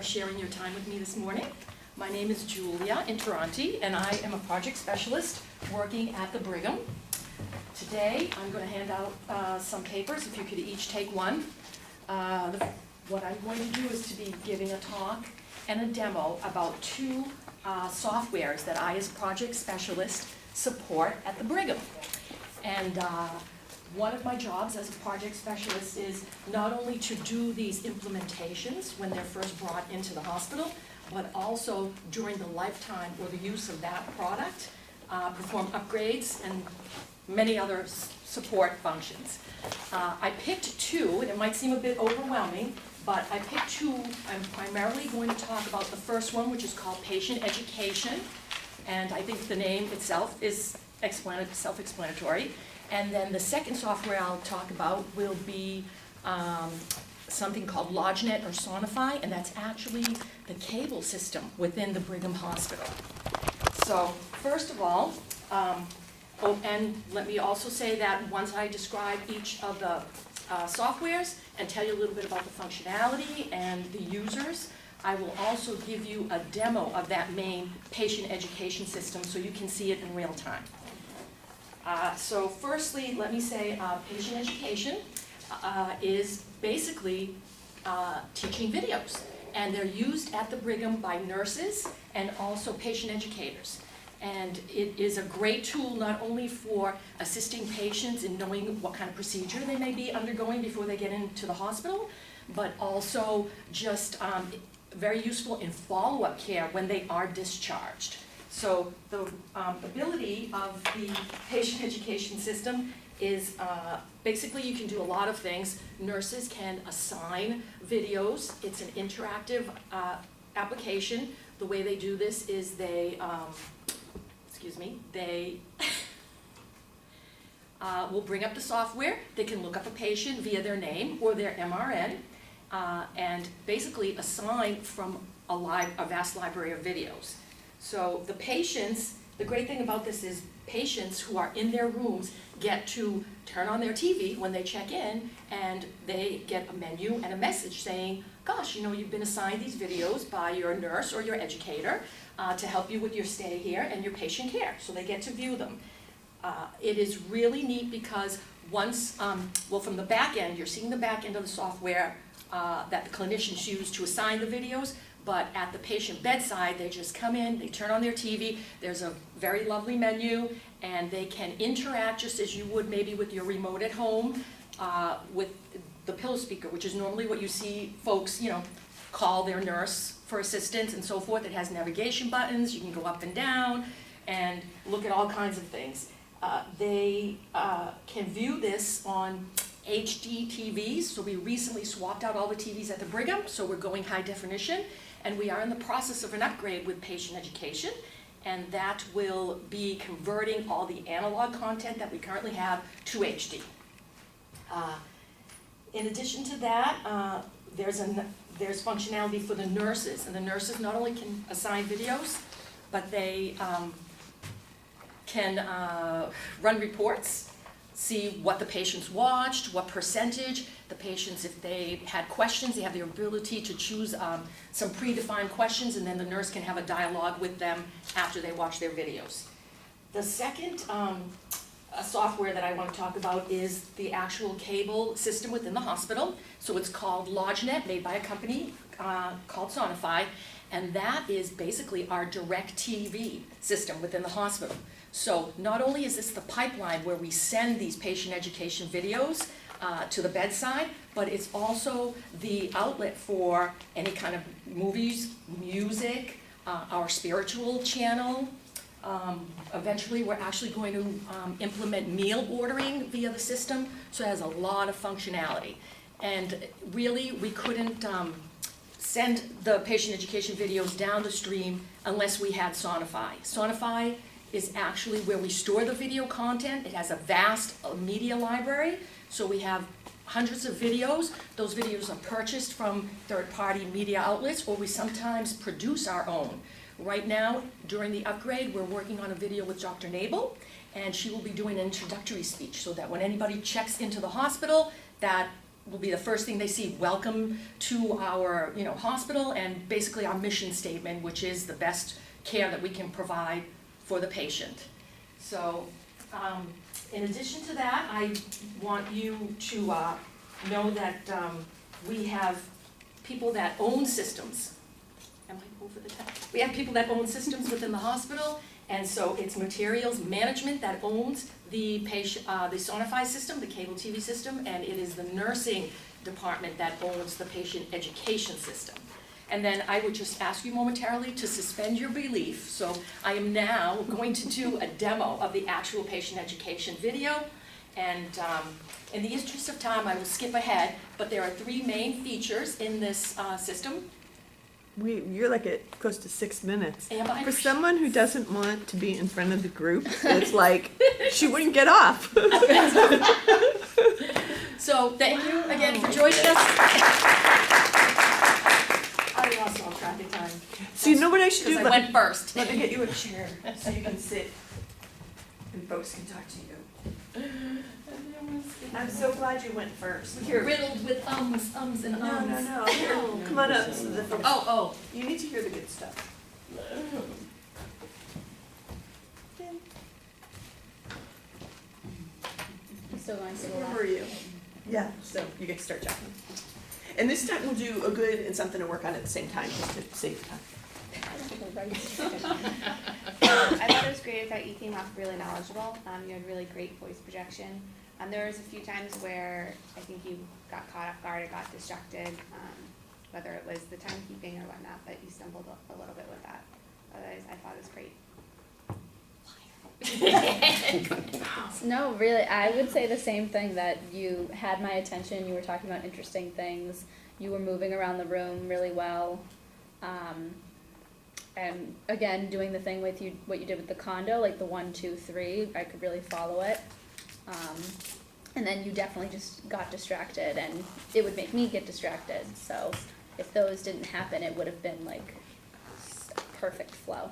sharing your time with me this morning. My name is Julia Interanti, and I am a project specialist working at the Brigham. Today, I'm going to hand out some papers, if you could each take one. What I'm going to do is to be giving a talk and a demo about two softwares that I, as a project specialist, support at the Brigham. And one of my jobs as a project specialist is not only to do these implementations when they're first brought into the hospital, but also during the lifetime or the use of that product, perform upgrades and many other support functions. I picked two, and it might seem a bit overwhelming, but I picked two. I'm primarily going to talk about the first one, which is called Patient Education, and I think the name itself is self-explanatory. And then the second software I'll talk about will be something called LodgeNet or Sonify, and that's actually the cable system within the Brigham Hospital. So first of all, and let me also say that once I describe each of the softwares and tell you a little bit about the functionality and the users, I will also give you a demo of that main patient education system so you can see it in real time. So firstly, let me say patient education is basically teaching videos, and they're used at the Brigham by nurses and also patient educators. And it is a great tool not only for assisting patients in knowing what kind of procedure they may be undergoing before they get into the hospital, but also just very useful in follow-up care when they are discharged. So the ability of the patient education system is basically you can do a lot of things. Nurses can assign videos. It's an interactive application. The way they do this is they will bring up the software. They can look up a patient via their name or their MRN and basically assign from a vast library of videos. So the patients, the great thing about this is patients who are in their rooms get to turn on their TV when they check in, and they get a menu and a message saying, gosh, you know, you've been assigned these videos by your nurse or your educator to help you with your stay here and your patient care. So they get to view them. It is really neat because once, well, from the back end, you're seeing the back end of the software that the clinicians use to assign the videos. But at the patient bedside, they just come in, they turn on their TV, there's a very lovely menu, and they can interact just as you would maybe with your remote at home with the pillow speaker, which is normally what you see folks, you know, call their nurse for assistance and so forth. It has navigation buttons, you can go up and down and look at all kinds of things. They can view this on HD TVs, so we recently swapped out all the TVs at the Brigham, so we're going high definition. And we are in the process of an upgrade with patient education, and that will be converting all the analog content that we currently have to HD. In addition to that, there's functionality for the nurses, and the nurses not only can assign videos, but they can run reports, see what the patients watched, what percentage. The patients, if they had questions, they have the ability to choose some predefined questions, and then the nurse can have a dialogue with them after they watch their videos. The second software that I want to talk about is the actual cable system within the hospital. So it's called LodgeNet, made by a company called Sonify, and that is basically our direct TV system within the hospital. So not only is this the pipeline where we send these patient education videos to the bedside, but it's also the outlet for any kind of movies, music, our spiritual channel. Eventually we're actually going to implement meal ordering via the system, so it has a lot of functionality. And really we couldn't send the patient education videos down the stream unless we had Sonify. Sonify is actually where we store the video content. It has a vast media library, so we have hundreds of videos. Those videos are purchased from third-party media outlets, or we sometimes produce our own. Right now, during the upgrade, we're working on a video with Dr. Nabel, and she will be doing an introductory speech so that when anybody checks into the hospital, that will be the first thing they see. Welcome to our, hospital, and basically our mission statement, which is the best care that we can provide for the patient. So, in addition to that, I want you to know that we have people that own systems. Am I over the top? We have people that own systems within the hospital, and so it's materials management that owns the patient, the Sonify system, the cable TV system, and it is the nursing department that owns the patient education system. And then I would just ask you momentarily to suspend your belief. So I am now going to do a demo of the actual patient education video. And in the interest of time, I will skip ahead, but there are 3 main features in this system. You're like at close to 6 minutes. Am I? For someone who doesn't want to be in front of the group, it's like she wouldn't get off. So thank you again for joining us. I lost all track of time. So you know what I should do? Because I went first. Let me get you a chair so you can sit and folks can talk to you. I'm so glad you went first. You're riddled with ums and ums. No. Here, come on up. So the folks, Oh. you need to hear the good stuff. Still going to Where were you? Yeah, so you get to start chatting. And this time we'll do a good and something to work on at the same time, just to save time. I thought it was great. I thought you came off really knowledgeable. You had really great voice projection. There was a few times where I think you got caught off guard or got distracted, whether it was the timekeeping or whatnot, but you stumbled a little bit with that. Otherwise, I thought it was great. No, really, I would say the same thing, that you had my attention, you were talking about interesting things, you were moving around the room really well, and again, doing the thing with you, what you did with the condo, like the 1, 2, 3, I could really follow it, and then you definitely just got distracted, and it would make me get distracted, so if those didn't happen, it would have been like a perfect flow.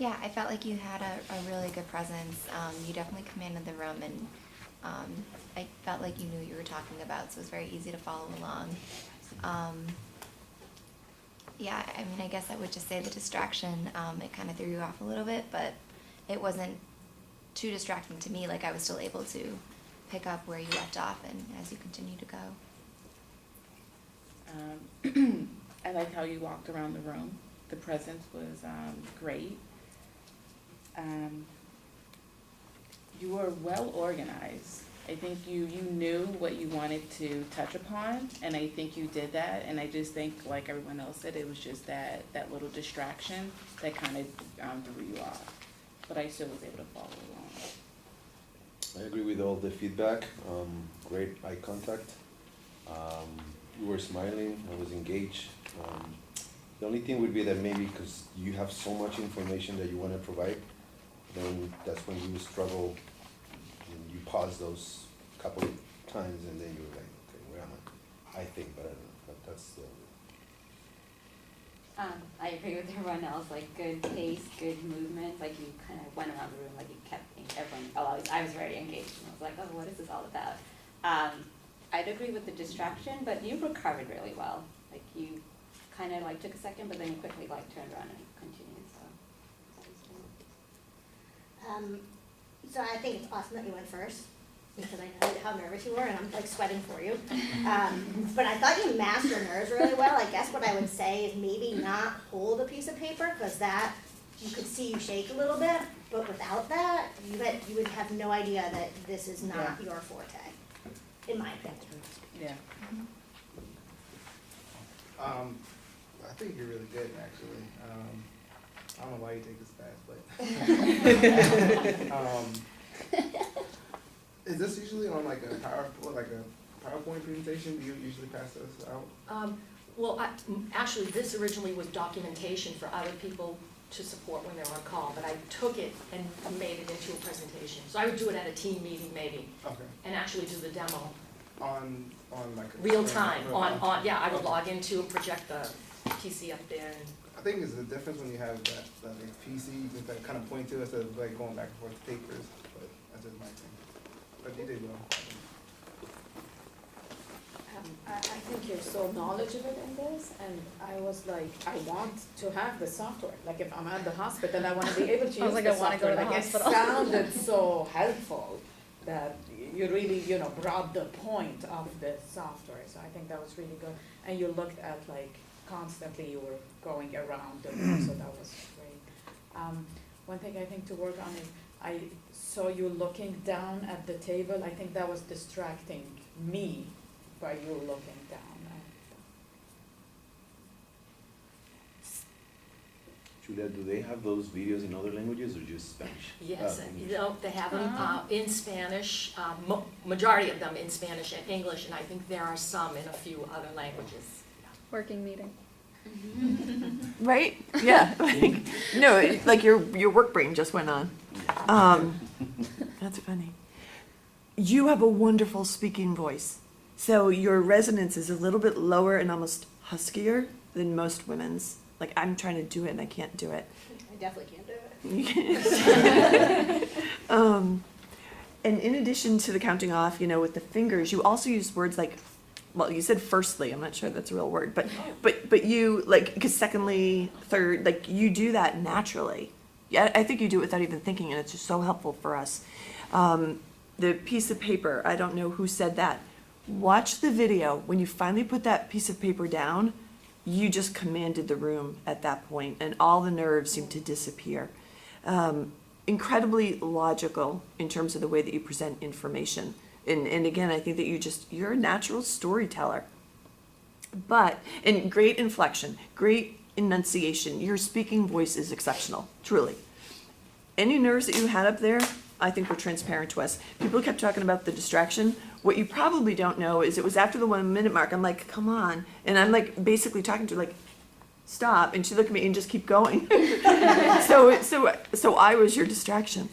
Yeah, I felt like you had a really good presence. You definitely commanded the room, and I felt like you knew what you were talking about, so it was very easy to follow along. Yeah, I mean, I guess I would just say the distraction, it kind of threw you off a little bit, but it wasn't too distracting to me. Like, I was still able to pick up where you left off and as you continue to go. I like how you walked around the room. The presence was great. You were well organized. I think you knew what you wanted to touch upon, and I think you did that. And I just think, like everyone else said, it was just that little distraction that kind of threw you off. But I still was able to follow along. I agree with all the feedback. Great eye contact. You were smiling. I was engaged. The only thing would be that maybe because you have so much information that you want to provide, then that's when you struggle and you pause those couple of times and then you're like, okay, where am I? I think, but I don't know. But that's the I agree with everyone else, like good pace, good movement, like you kind of went around the room, like you kept everyone, I was very engaged, and I was like, oh, what is this all about? I'd agree with the distraction, but you recovered really well. Like you kind of like took a second, but then you quickly like turned around and continued, so. So I think it's awesome that you went first, because I know how nervous you were, and I'm like sweating for you. But I thought you masked your nerves really well. I guess what I would say is maybe not hold a piece of paper, because that, you could see you shake a little bit, but without that, you would have no idea that this is not your forte, in my opinion. Yeah. I think you're really good, actually. I don't know why you take this fast, but is this usually on like a PowerPoint presentation? Do you usually pass this out? Well, actually, this originally was documentation for other people to support when they're on call, but I took it and made it into a presentation. So I would do it at a team meeting maybe, Okay. and actually do the demo. On like a Real time, yeah, I would log into and project the PC up there. And I think it's the difference when you have that like PC, you can kind of point to instead of like going back and forth to papers, but that's just my thing. But you did well. I think you're so knowledgeable in this, and I was like, I want to have the software. Like if I'm at the hospital, I want to be able to use I was like, the I wanna go software. to the Like hospital. it sounded so helpful that you really, brought the point of the software. So I think that was really good. And you looked at like constantly you were going around the room, so that was great. One thing I think to work on is I saw you looking down at the table. I think that was distracting me by you looking down. Julia, do they have those videos in other languages or just Spanish? Yes, English. they have them in Spanish, majority of them in Spanish and English, and I think there are some in a few other languages. Working meeting. Right? Yeah. Like your work brain just went on. That's funny. You have a wonderful speaking voice. So your resonance is a little bit lower and almost huskier than most women's. Like I'm trying to do it and I can't do it. I definitely can't do it. And in addition to the counting off, with the fingers, you also use words like, well, you said firstly, I'm not sure that's a real word, but you because secondly, third, like you do that naturally. Yeah, I think you do it without even thinking, and it's just so helpful for us. The piece of paper, I don't know who said that. Watch the video. When you finally put that piece of paper down, you just commanded the room at that point, and all the nerves seem to disappear. Incredibly logical in terms of the way that you present information. And again, I think that you're a natural storyteller. And great inflection, great enunciation. Your speaking voice is exceptional, truly. Any nerves that you had up there, I think were transparent to us. People kept talking about the distraction. What you probably don't know is it was after the 1 minute mark, I'm like, come on. And I'm like basically talking to her like, stop. And she looked at me and just keep going. So I was your distraction.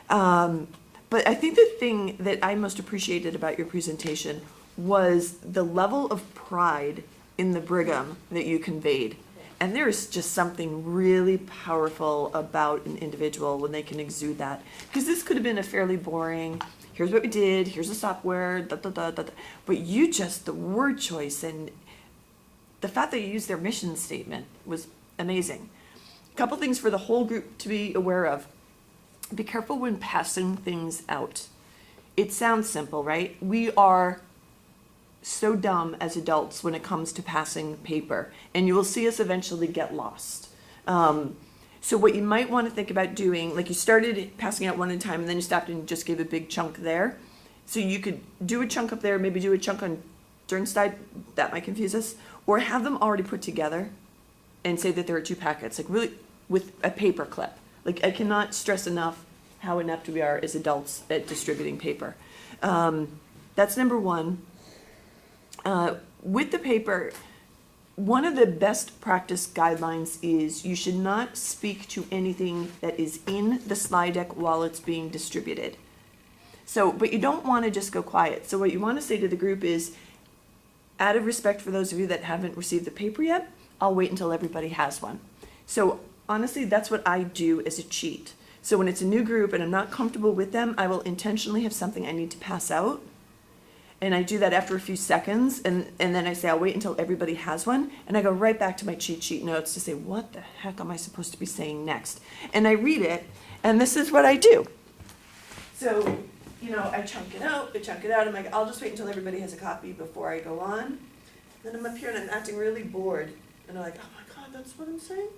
But I think the thing that I most appreciated about your presentation was the level of pride in the Brigham that you conveyed. And there is just something really powerful about an individual when they can exude that. Because this could have been a fairly boring, here's what we did, here's the software, da da da da. But the word choice and the fact that you used their mission statement was amazing. A couple things for the whole group to be aware of. Be careful when passing things out. It sounds simple, right? We are so dumb as adults when it comes to passing paper, and you will see us eventually get lost. So what you might want to think about doing, like you started passing out one at a time and then you stopped and just gave a big chunk there. So you could do a chunk up there, maybe do a chunk on Dern's side, that might confuse us, or have them already put together and say that there are 2 packets, like really with a paper clip. Like I cannot stress enough how inept we are as adults at distributing paper. That's number one. With the paper, one of the best practice guidelines is you should not speak to anything that is in the slide deck while it's being distributed. But you don't want to just go quiet. So what you want to say to the group is, out of respect for those of you that haven't received the paper yet, I'll wait until everybody has one. So honestly, that's what I do as a cheat. So when it's a new group and I'm not comfortable with them, I will intentionally have something I need to pass out. And I do that after a few seconds, and then I say, I'll wait until everybody has one, and I go right back to my cheat sheet notes to say, what the heck am I supposed to be saying next? And I read it, and this is what I do. So, I chunk it out, I'm like, I'll just wait until everybody has a copy before I go on. Then I'm up here and I'm acting really bored, and I'm like, oh my God, that's what I'm saying?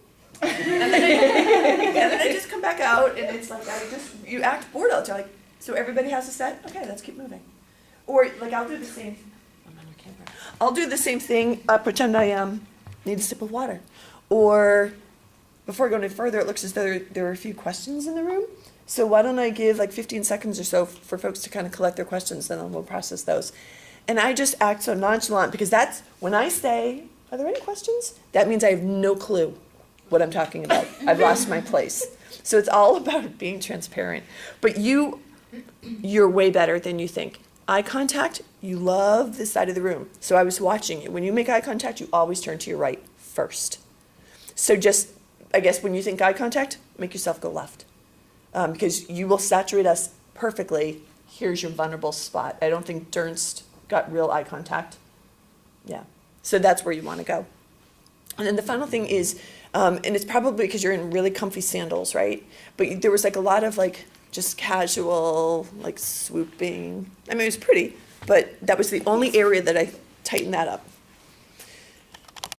and then I just come back out, and it's like, you act bored all the time, like, so everybody has a set? Okay, let's keep moving. Or like I'll do the same. I'm on camera. I'll do the same thing. Pretend I need a sip of water. Or before I go any further, it looks as though there are a few questions in the room. So why don't I give like 15 seconds or so for folks to kind of collect their questions, and then we'll process those. And I just act so nonchalant because that's when I say, "Are there any questions?" That means I have no clue what I'm talking about. I've lost my place. So it's all about being transparent. But you're way better than you think. Eye contact, you love this side of the room. So I was watching you. When you make eye contact, you always turn to your right first. So I guess when you think eye contact, make yourself go left. Because you will saturate us perfectly. Here's your vulnerable spot. I don't think Dernst got real eye contact. Yeah, so that's where you want to go. And then the final thing is, and it's probably because you're in really comfy sandals, right? But there was like a lot of like just casual, like swooping. I mean, it was pretty, but that was the only area that I tightened that up.